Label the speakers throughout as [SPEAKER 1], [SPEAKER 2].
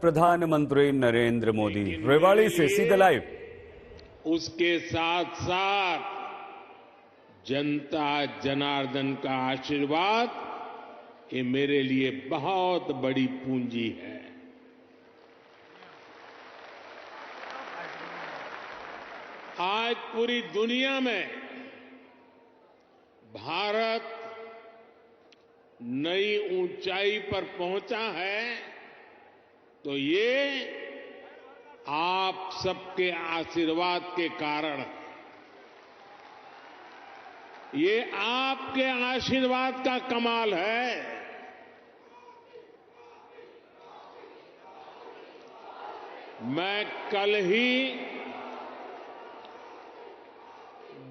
[SPEAKER 1] प्रधानमंत्री नरेंद्र मोदी रेवाड़ी से सीधे लाइव।
[SPEAKER 2] उसके साथ साथ जनता जनार्दन का आशीर्वाद ये मेरे लिए बहुत बड़ी पूंजी है। आज पूरी दुनिया में भारत नई ऊंचाई पर पहुंचा है तो ये आप सबके आशीर्वाद के कारण है। ये आपके आशीर्वाद का कमाल है। मैं कल ही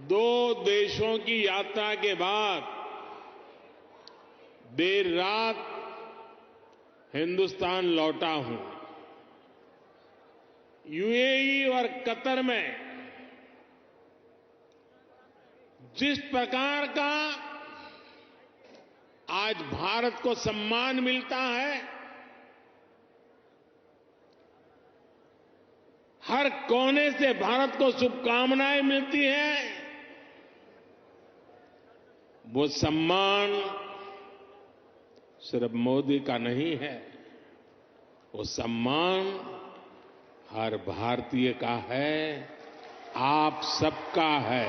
[SPEAKER 2] 2 देशों की यात्रा के बाद देर रात हिंदुस्तान लौटा हूं। यूएई और कतर में जिस प्रकार का आज भारत को सम्मान मिलता है, हर कोने से भारत को शुभकामनाएं मिलती हैं, वो सम्मान सिर्फ मोदी का नहीं है, वो सम्मान हर भारतीय का है, आप सबका है।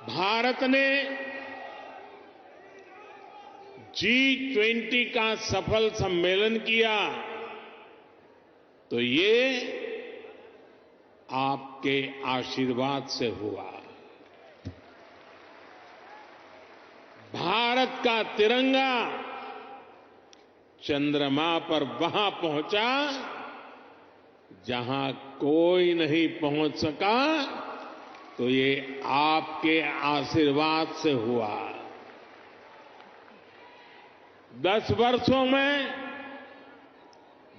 [SPEAKER 2] भारत ने G20 का सफल सम्मेलन किया तो ये आपके आशीर्वाद से हुआ। भारत का तिरंगा चंद्रमा पर वहां पहुंचा जहां कोई नहीं पहुंच सका, तो ये आपके आशीर्वाद से हुआ। 10 वर्षों में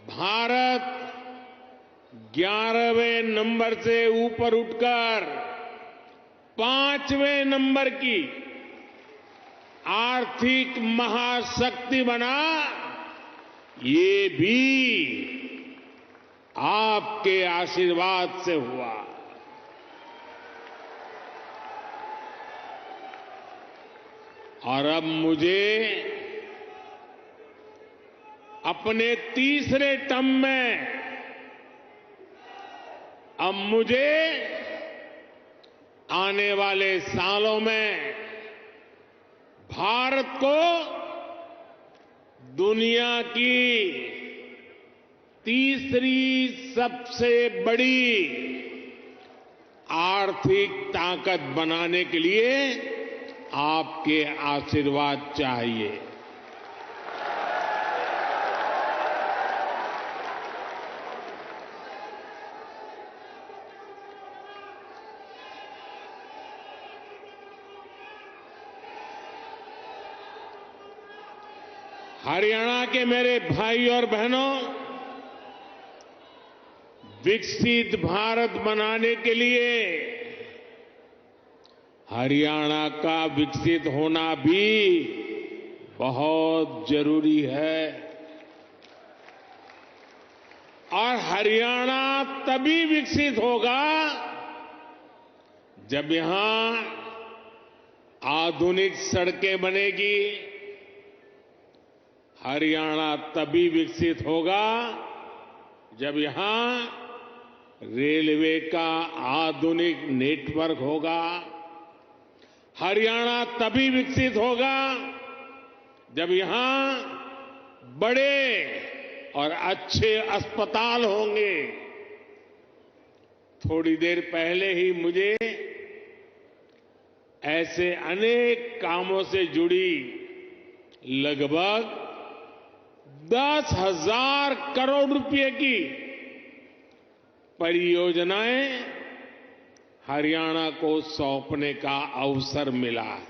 [SPEAKER 2] भारत 11वें नंबर से ऊपर उठकर 5वें नंबर की आर्थिक महाशक्ति बना, ये भी आपके आशीर्वाद से हुआ। और अब मुझे अपने तीसरे टर्म में आने वाले सालों में भारत को दुनिया की तीसरी सबसे बड़ी आर्थिक ताकत बनाने के लिए आपके आशीर्वाद चाहिए। हरियाणा के मेरे भाई और बहनों, विकसित भारत बनाने के लिए हरियाणा का विकसित होना भी बहुत जरूरी है। और हरियाणा तभी विकसित होगा जब यहां आधुनिक सड़कें बनेगी। हरियाणा तभी विकसित होगा जब यहां रेलवे का आधुनिक नेटवर्क होगा। हरियाणा तभी विकसित होगा जब यहां बड़े और अच्छे अस्पताल होंगे। थोड़ी देर पहले ही मुझे ऐसे अनेक कामों से जुड़ी लगभग 10,000 करोड़ रुपए की परियोजनाएं हरियाणा को सौंपने का अवसर मिला है।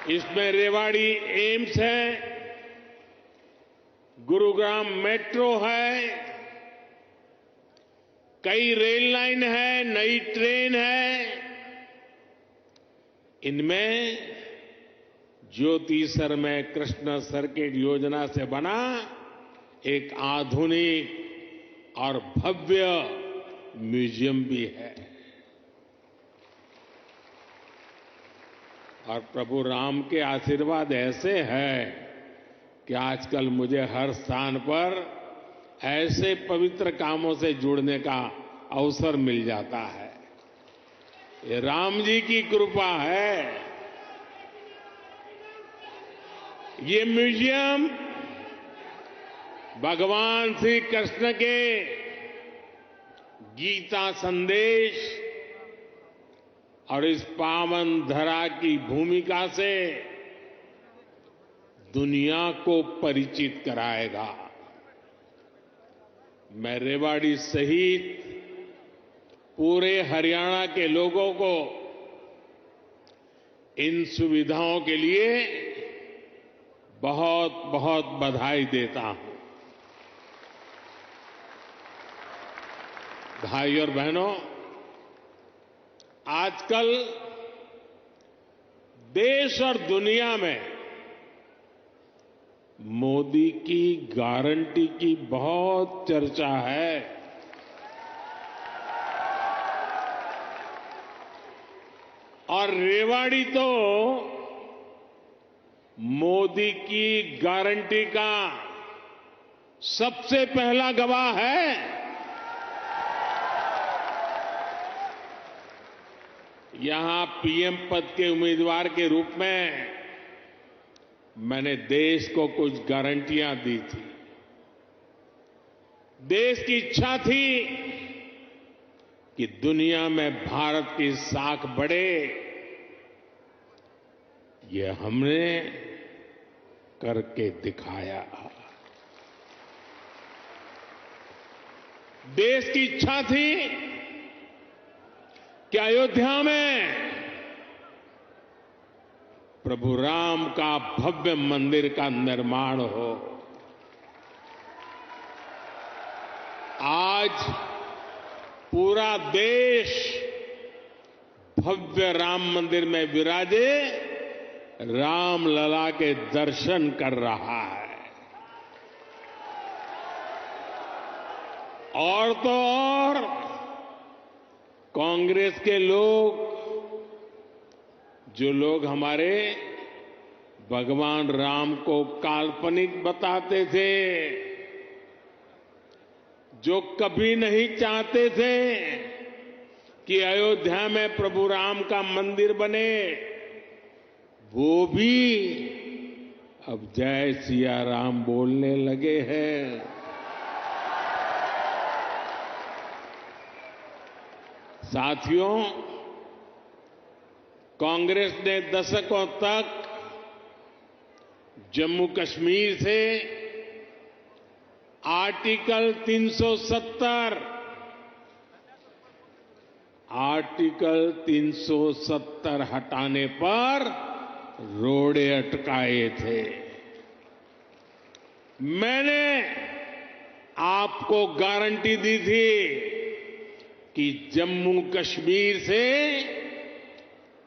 [SPEAKER 2] इसमें रेवाड़ी एम्स है, गुरुग्राम मेट्रो है, कई रेल लाइन है, नई ट्रेन है, इनमें ज्योति सरमय कृष्ण सर्किट योजना से बना एक आधुनिक और भव्य म्यूजियम भी है। और प्रभु राम के आशीर्वाद ऐसे हैं कि आजकल मुझे हर स्थान पर ऐसे पवित्र कामों से जुड़ने का अवसर मिल जाता है। ये राम जी की कृपा है। ये म्यूजियम भगवान श्री कृष्ण के गीता संदेश और इस पावन धरा की भूमिका से दुनिया को परिचित कराएगा। मैं रेवाड़ी सहित पूरे हरियाणा के लोगों को इन सुविधाओं के लिए बहुत बहुत बधाई देता हूं। भाई और बहनों, आजकल देश और दुनिया में मोदी की गारंटी की बहुत चर्चा है। और रेवाड़ी तो मोदी की गारंटी का सबसे पहला गवाह है। यहां पीएम पद के उम्मीदवार के रूप में मैंने देश को कुछ गारंटियां दी थी। देश की इच्छा थी कि दुनिया में भारत की साख बढ़े। ये हमने करके दिखाया। देश की इच्छा थी कि अयोध्या में प्रभु राम का भव्य मंदिर का निर्माण हो। आज पूरा देश भव्य राम मंदिर में विराजे राम लला के दर्शन कर रहा है। और तो और कांग्रेस के लोग, जो लोग हमारे भगवान राम को काल्पनिक बताते थे, जो कभी नहीं चाहते थे कि अयोध्या में प्रभु राम का मंदिर बने, वो भी अब जय सिया राम बोलने लगे हैं। साथियों, कांग्रेस ने दशकों तक जम्मू कश्मीर से आर्टिकल 370 हटाने पर रोड़े अटकाए थे। मैंने आपको गारंटी दी थी कि जम्मू कश्मीर से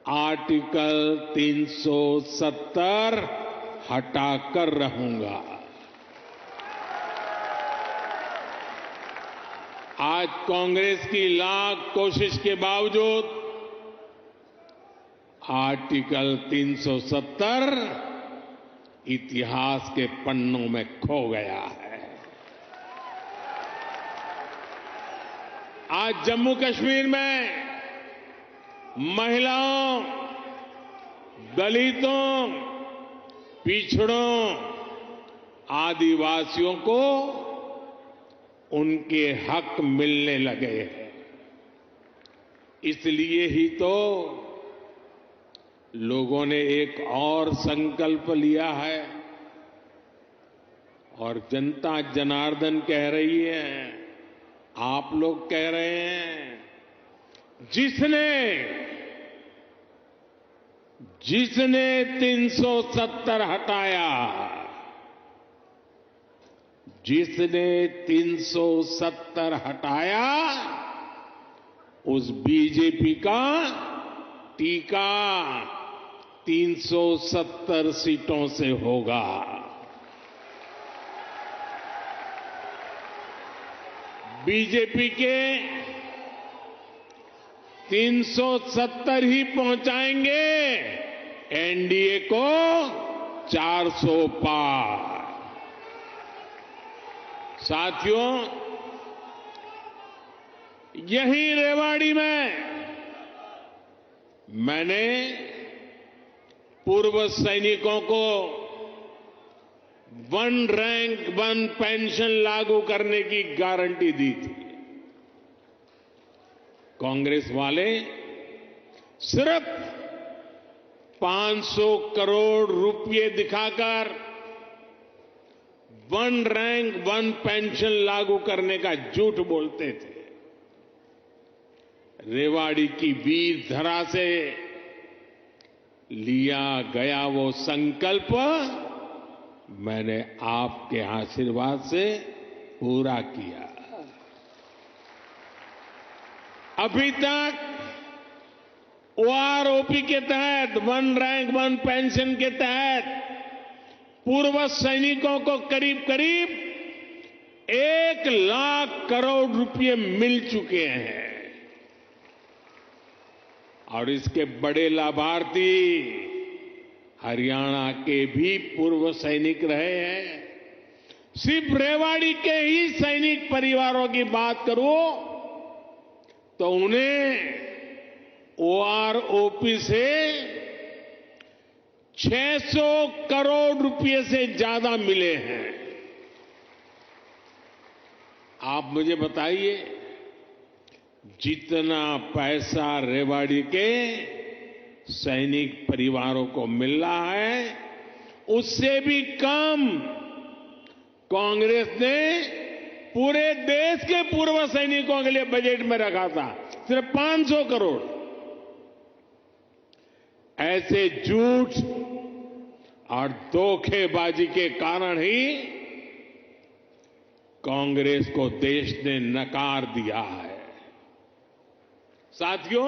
[SPEAKER 2] आर्टिकल 370 हटाकर रहूंगा। आज कांग्रेस की लाख कोशिश के बावजूद आर्टिकल 370 इतिहास के पन्नों में खो गया है। आज जम्मू कश्मीर में महिलाओं, दलितों, पिछड़ों, आदिवासियों को उनके हक मिलने लगे हैं। इसलिए ही तो लोगों ने एक और संकल्प लिया है और जनता जनार्दन कह रही है, आप लोग कह रहे हैं, जिसने 370 हटाया, जिसने 370 हटाया, उस बीजेपी का टीका 370 सीटों से होगा। बीजेपी के 370 ही पहुंचाएंगे, एनडीए को 400 पार। साथियों, यहीं रेवाड़ी में मैंने पूर्व सैनिकों को वन रैंक वन पेंशन लागू करने की गारंटी दी थी। कांग्रेस वाले सिर्फ 500 करोड़ रुपए दिखाकर वन रैंक वन पेंशन लागू करने का झूठ बोलते थे। रेवाड़ी की वीर धरा से लिया गया वो संकल्प मैंने आपके आशीर्वाद से पूरा किया। अभी तक ओआरओपी के तहत, वन रैंक वन पेंशन के तहत पूर्व सैनिकों को करीब करीब 1 लाख करोड़ रुपए मिल चुके हैं और इसके बड़े लाभार्थी हरियाणा के भी पूर्व सैनिक रहे हैं। सिर्फ रेवाड़ी के ही सैनिक परिवारों की बात करूं तो उन्हें ओआरओपी से 600 करोड़ रुपए से ज्यादा मिले हैं। आप मुझे बताइए, जितना पैसा रेवाड़ी के सैनिक परिवारों को मिल रहा है, उससे भी कम कांग्रेस ने पूरे देश के पूर्व सैनिकों के लिए बजट में रखा था, सिर्फ 500 करोड़। ऐसे झूठ और धोखेबाजी के कारण ही कांग्रेस को देश ने नकार दिया है। साथियों,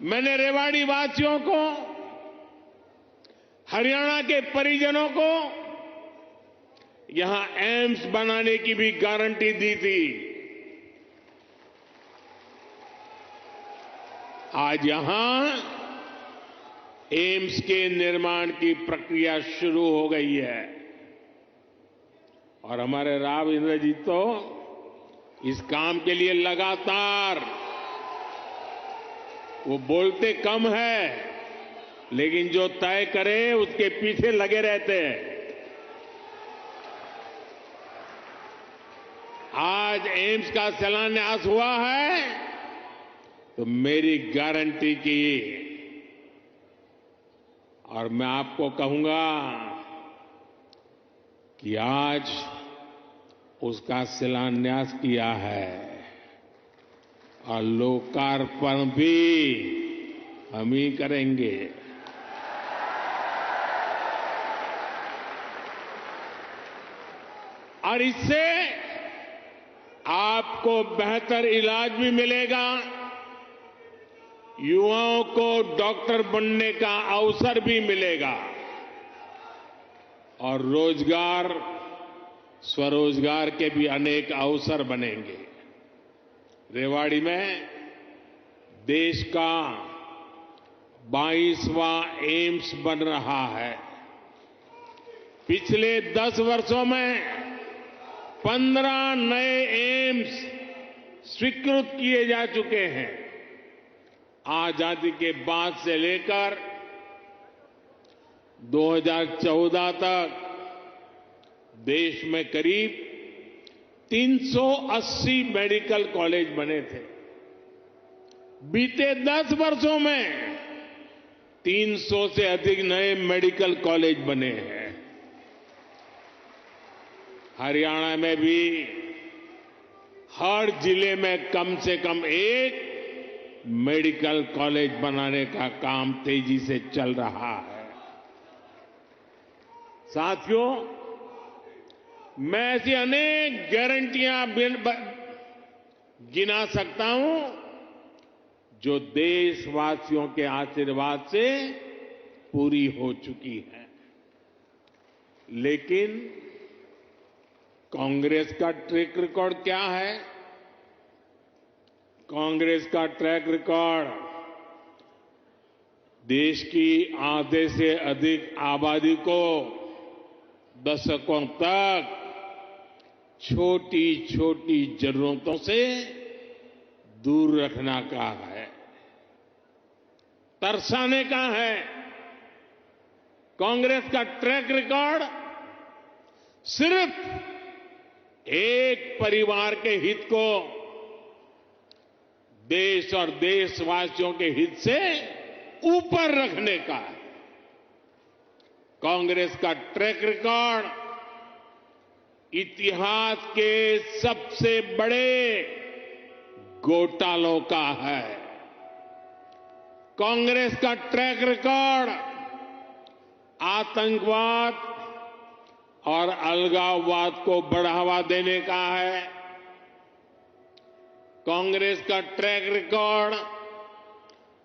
[SPEAKER 2] मैंने रेवाड़ी वासियों को, हरियाणा के परिजनों को यहां एम्स बनाने की भी गारंटी दी थी। आज यहां एम्स के निर्माण की प्रक्रिया शुरू हो गई है और हमारे राव इंद्रजीत तो इस काम के लिए लगातार, वो बोलते कम है लेकिन जो तय करे उसके पीछे लगे रहते हैं। आज एम्स का शिलान्यास हुआ है तो मेरी गारंटी की, और मैं आपको कहूंगा कि आज उसका शिलान्यास किया है और लोकार्पण भी हम ही करेंगे। और इससे आपको बेहतर इलाज भी मिलेगा, युवाओं को डॉक्टर बनने का अवसर भी मिलेगा और रोजगार, स्वरोजगार के भी अनेक अवसर बनेंगे। रेवाड़ी में देश का 22वां एम्स बन रहा है। पिछले 10 वर्षों में 15 नए एम्स स्वीकृत किए जा चुके हैं। आजादी के बाद से लेकर 2014 तक देश में करीब 380 मेडिकल कॉलेज बने थे। बीते 10 वर्षों में 300 से अधिक नए मेडिकल कॉलेज बने हैं। हरियाणा में भी हर जिले में कम से कम एक मेडिकल कॉलेज बनाने का काम तेजी से चल रहा है। साथियों, मैं ऐसी अनेक गारंटियां गिना सकता हूं जो देशवासियों के आशीर्वाद से पूरी हो चुकी है। लेकिन कांग्रेस का ट्रैक रिकॉर्ड क्या है? कांग्रेस का ट्रैक रिकॉर्ड देश की आधे से अधिक आबादी को दशकों तक छोटी छोटी जरूरतों से दूर रखना का है, तरसाने का है। कांग्रेस का ट्रैक रिकॉर्ड सिर्फ एक परिवार के हित को देश और देशवासियों के हित से ऊपर रखने का है। कांग्रेस का ट्रैक रिकॉर्ड इतिहास के सबसे बड़े घोटालों का है। कांग्रेस का ट्रैक रिकॉर्ड आतंकवाद और अलगाववाद को बढ़ावा देने का है। कांग्रेस का ट्रैक रिकॉर्ड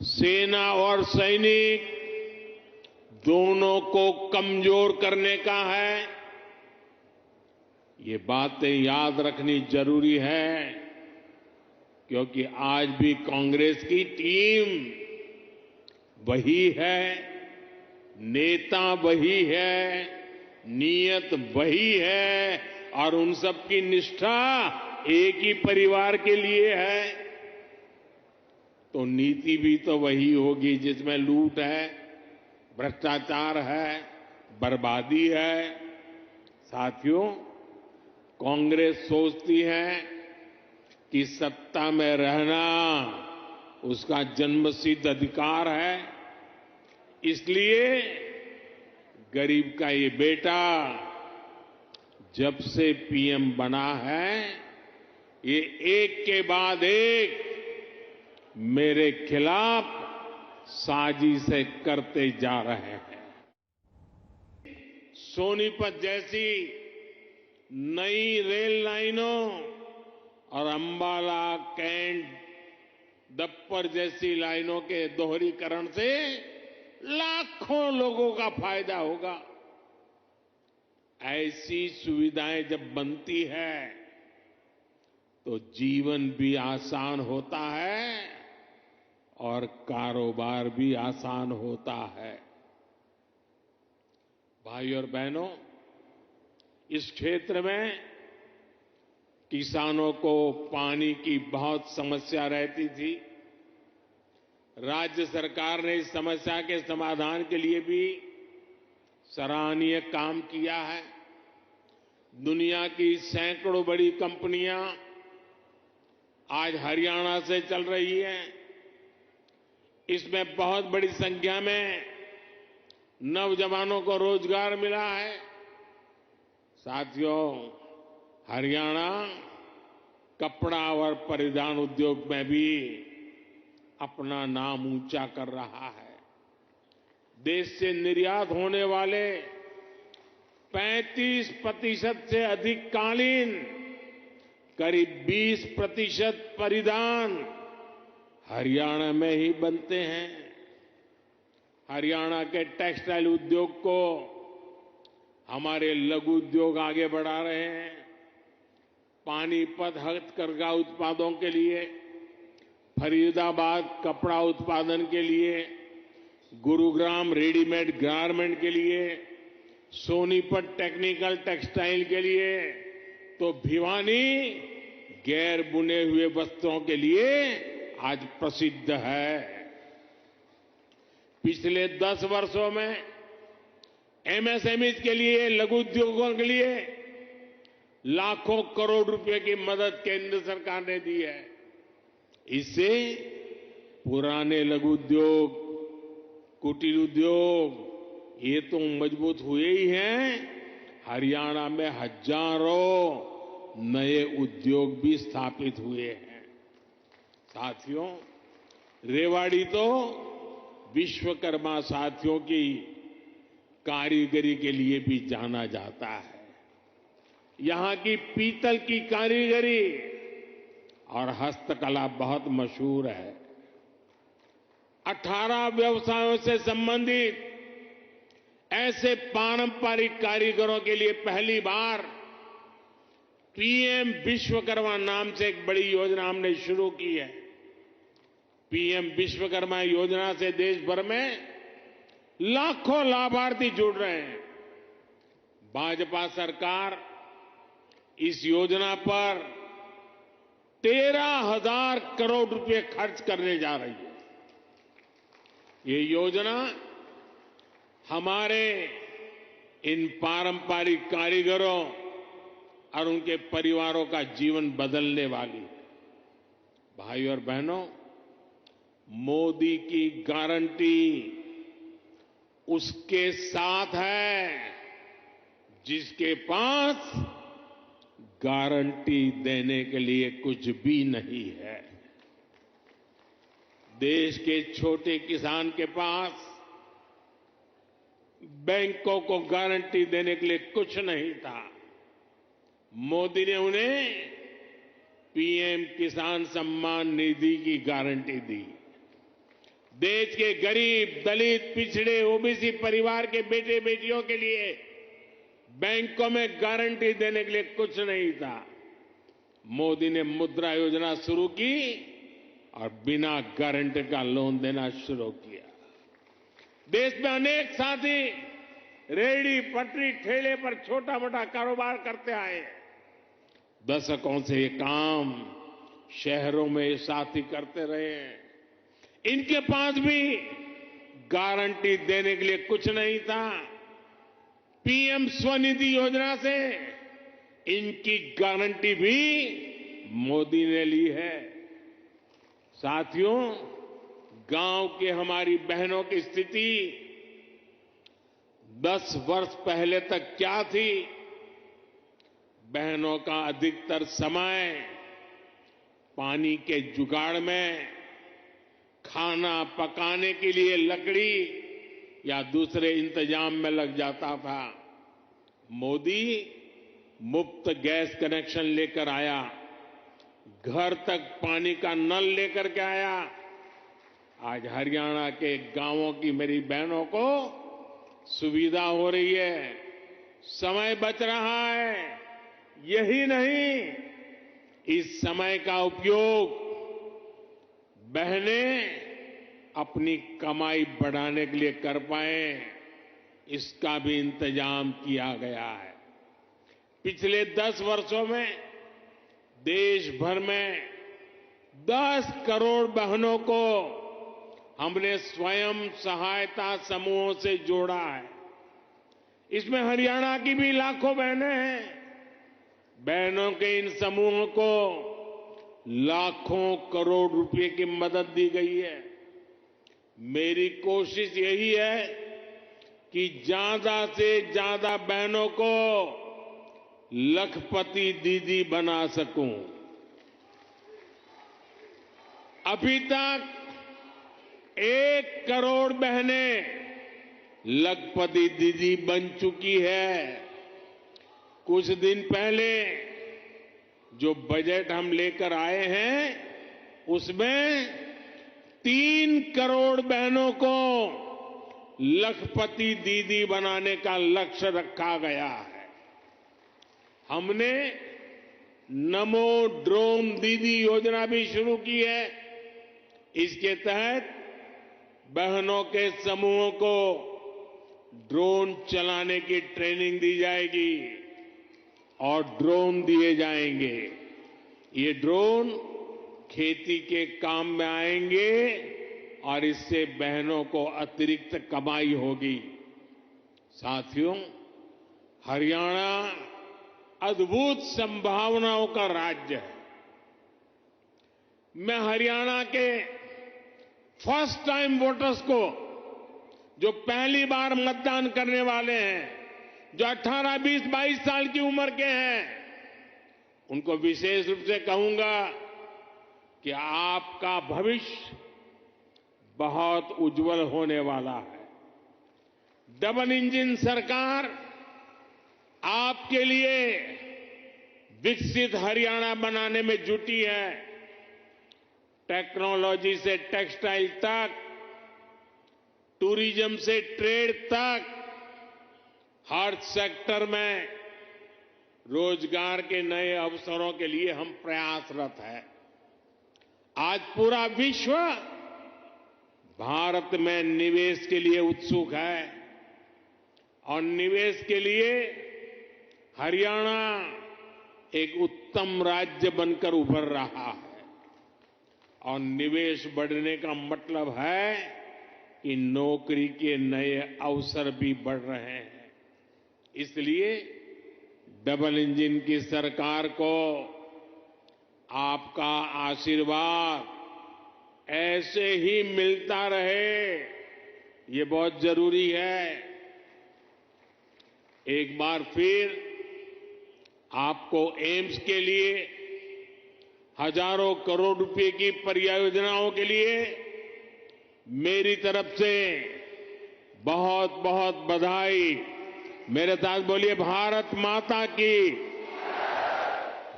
[SPEAKER 2] सेना और सैनिक दोनों को कमजोर करने का है। ये बातें याद रखनी जरूरी है, क्योंकि आज भी कांग्रेस की टीम वही है, नेता वही है, नीयत वही है और उन सब की निष्ठा एक ही परिवार के लिए है। तो नीति भी तो वही होगी जिसमें लूट है, भ्रष्टाचार है, बर्बादी है। साथियों, कांग्रेस सोचती है कि सत्ता में रहना उसका जन्मसिद्ध अधिकार है, इसलिए गरीब का ये बेटा जब से पीएम बना है, ये एक के बाद एक मेरे खिलाफ साजिशें करते जा रहे हैं। सोनीपत जैसी नई रेल लाइनों और अंबाला, कैंट, दप्पर जैसी लाइनों के दोहरीकरण से लाखों लोगों का फायदा होगा। ऐसी सुविधाएं जब बनती है तो जीवन भी आसान होता है और कारोबार भी आसान होता है। भाई और बहनों, इस क्षेत्र में किसानों को पानी की बहुत समस्या रहती थी। राज्य सरकार ने इस समस्या के समाधान के लिए भी सराहनीय काम किया है। दुनिया की सैकड़ों बड़ी कंपनियां आज हरियाणा से चल रही हैं। इसमें बहुत बड़ी संख्या में नौजवानों को रोजगार मिला है। साथियों, हरियाणा कपड़ा और परिधान उद्योग में भी अपना नाम ऊंचा कर रहा है। देश से निर्यात होने वाले 35% से अधिक कालीन, करीब 20% परिधान हरियाणा में ही बनते हैं। हरियाणा के टेक्सटाइल उद्योग को हमारे लघु उद्योग आगे बढ़ा रहे हैं। पानीपत हथकरघा उत्पादों के लिए, फरीदाबाद कपड़ा उत्पादन के लिए, गुरुग्राम रेडीमेड गारमेंट के लिए, सोनीपत टेक्निकल टेक्सटाइल के लिए, तो भिवानी गैर बुने हुए वस्त्रों के लिए आज प्रसिद्ध है। पिछले 10 वर्षों में एमएसएमई के लिए, लघु उद्योगों के लिए लाखों करोड़ रुपए की मदद केंद्र सरकार ने दी है। इससे पुराने लघु उद्योग, कुटीर उद्योग ये तो मजबूत हुए ही हैं, हरियाणा में हजारों नए उद्योग भी स्थापित हुए हैं। साथियों, रेवाड़ी तो विश्वकर्मा साथियों की कारीगरी के लिए भी जाना जाता है। यहां की पीतल की कारीगरी और हस्तकला बहुत मशहूर है। 18 व्यवसायों से संबंधित ऐसे पारंपरिक कारीगरों के लिए पहली बार पीएम विश्वकर्मा नाम से एक बड़ी योजना हमने शुरू की है। पीएम विश्वकर्मा योजना से देश भर में लाखों लाभार्थी जुड़ रहे हैं। भाजपा सरकार इस योजना पर 13,000 करोड़ रुपए खर्च करने जा रही है। ये योजना हमारे इन पारंपरिक कारीगरों और उनके परिवारों का जीवन बदलने वाली है। भाई और बहनों, मोदी की गारंटी उसके साथ है जिसके पास गारंटी देने के लिए कुछ भी नहीं है। देश के छोटे किसान के पास बैंकों को गारंटी देने के लिए कुछ नहीं था। मोदी ने उन्हें पीएम किसान सम्मान निधि की गारंटी दी। देश के गरीब, दलित, पिछड़े, ओबीसी परिवार के बेटे बेटियों के लिए बैंकों में गारंटी देने के लिए कुछ नहीं था। मोदी ने मुद्रा योजना शुरू की और बिना गारंटी का लोन देना शुरू किया। देश में अनेक साथी रेहड़ी, पटरी, ठेले पर छोटा मोटा कारोबार करते आए। दशकों से ये काम शहरों में ये साथी करते रहे हैं। इनके पास भी गारंटी देने के लिए कुछ नहीं था। पीएम स्वनिधि योजना से इनकी गारंटी भी मोदी ने ली है। साथियों, गांव के हमारी बहनों की स्थिति 10 वर्ष पहले तक क्या थी? बहनों का अधिकतर समय पानी के जुगाड़ में, खाना पकाने के लिए लकड़ी या दूसरे इंतजाम में लग जाता था। मोदी मुफ्त गैस कनेक्शन लेकर आया, घर तक पानी का नल लेकर के आया। आज हरियाणा के गांवों की मेरी बहनों को सुविधा हो रही है, समय बच रहा है। यही नहीं, इस समय का उपयोग बहनें अपनी कमाई बढ़ाने के लिए कर पाए, इसका भी इंतजाम किया गया है। पिछले 10 वर्षों में देश भर में 10 करोड़ बहनों को हमने स्वयं सहायता समूहों से जोड़ा है। इसमें हरियाणा की भी लाखों बहनें हैं। बहनों के इन समूहों को लाखों करोड़ रुपए की मदद दी गई है। मेरी कोशिश यही है कि ज्यादा से ज्यादा बहनों को लखपति दीदी बना सकूं। अभी तक 1 करोड़ बहनें लखपति दीदी बन चुकी है। कुछ दिन पहले जो बजट हम लेकर आए हैं, उसमें 3 करोड़ बहनों को लखपति दीदी बनाने का लक्ष्य रखा गया है। हमने नमो ड्रोन दीदी योजना भी शुरू की है। इसके तहत बहनों के समूहों को ड्रोन चलाने की ट्रेनिंग दी जाएगी और ड्रोन दिए जाएंगे। ये ड्रोन खेती के काम में आएंगे और इससे बहनों को अतिरिक्त कमाई होगी। साथियों, हरियाणा अद्भुत संभावनाओं का राज्य है। मैं हरियाणा के फर्स्ट टाइम वोटर्स को, जो पहली बार मतदान करने वाले हैं, जो 18, 20, 22 साल की उम्र के हैं, उनको विशेष रूप से कहूंगा कि आपका भविष्य बहुत उज्जवल होने वाला है। डबल इंजन सरकार आपके लिए विकसित हरियाणा बनाने में जुटी है। टेक्नोलॉजी से टेक्सटाइल तक, टूरिज्म से ट्रेड तक, हर सेक्टर में रोजगार के नए अवसरों के लिए हम प्रयासरत हैं। आज पूरा विश्व भारत में निवेश के लिए उत्सुक है और निवेश के लिए हरियाणा एक उत्तम राज्य बनकर उभर रहा है। और निवेश बढ़ने का मतलब है कि नौकरी के नए अवसर भी बढ़ रहे हैं। इसलिए डबल इंजन की सरकार को आपका आशीर्वाद ऐसे ही मिलता रहे, ये बहुत जरूरी है। एक बार फिर आपको एम्स के लिए हजारों करोड़ रुपए की परियोजनाओं के लिए मेरी तरफ से बहुत बहुत बधाई। मेरे साथ बोलिए, भारत माता की,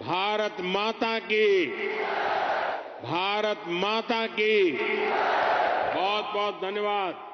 [SPEAKER 2] भारत माता की, भारत माता की। बहुत बहुत धन्यवाद।